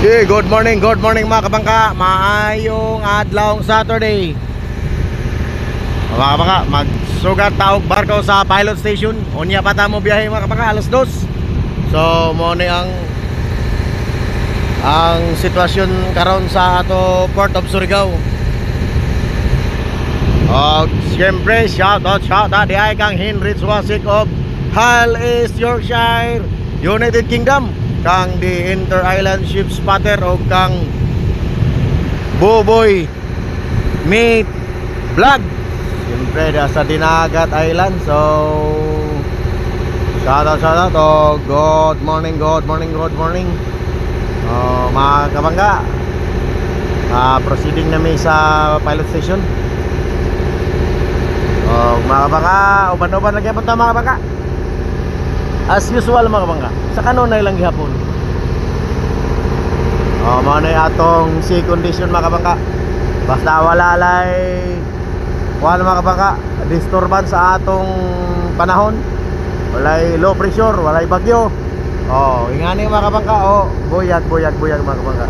Good morning mga kabangka. Maayong adlawng Saturday. Mga kabangka, magsugat taog barko sa pilot station. Unya pa tamo biyahe mga kabangka, alas 2. So mo ni ang sitwasyon karon sa ato Port of Surigao. Siyempre shout out di ay kang Henrich Wasik of Hull East Yorkshire, United Kingdom, kang the Inter-Island Ship Spotter o kang Buboy Meet Vlog, siyempre sa Dinagat Island. So shout out o good morning mga kabangga. Proceeding na may sa pilot station. Mga kabangka, uban-uban lagi punta mga kabangka. As usual mga kabangka, sa kanunay lang gihapon. Mga na atong sea condition mga kabangka. Basta wala mga kabangka disturbance sa atong panahon. Walay low pressure, walay bagyo. Ingani mga kabangka. Buyag mga kabangka.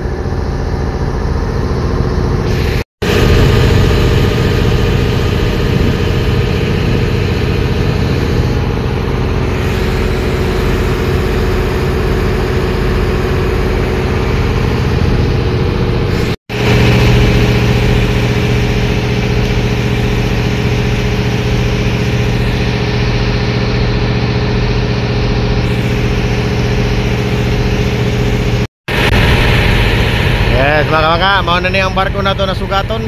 Mga kabangka, mauna na yung barko na to na sugaton,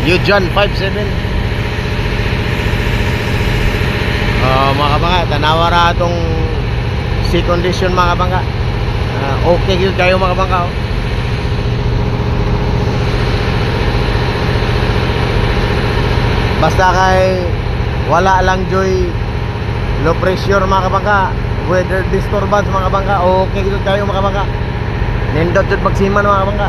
Yujan 57. Mga kabangka, tanawara itong sea condition mga kabangka. Okay yun kayo mga kabangka. Basta kay wala lang joy low pressure mga kabangka, weather disturbance mga kabangka, okay yun kayo mga kabangka. Nindot jud magsiman mga kabangka.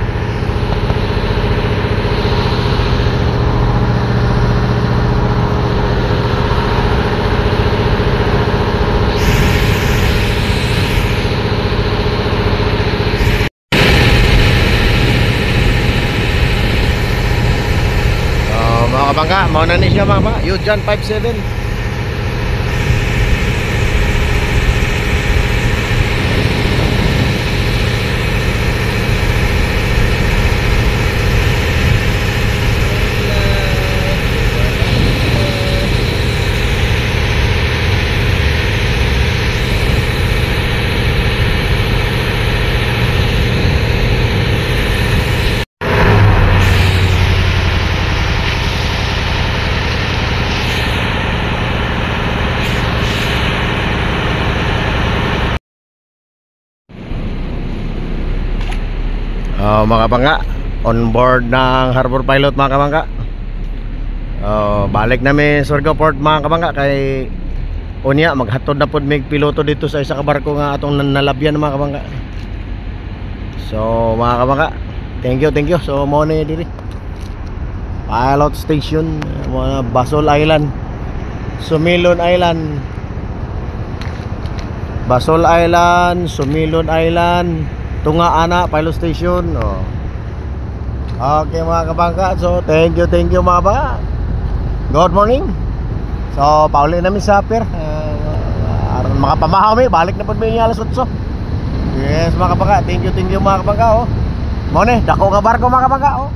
Mga kabangka, mauna ni siya mga kabangka, Yujan 57. Mga kabangka, on board ng harbor pilot mga kabangka. Balik namin Surigao Port mga kabangka, kay unya maghatod na pod mig piloto dito sa isa ka barko nga atong nalabyan mga kabangka. So mga kabangka, thank you. So mo ni diri pilot station, Basol Island, Sumilon Island, Basol Island, Sumilon Island, Tunga Ana pilot station. Okay mga kabangka, so thank you mga kabangka. Good morning. So pauli namin sa pier, mga pamahaw mi balik na pud mi alas 8. Yes mga kabangka, thank you mga kabangka. Mo ni dako nga barko mga kabangka.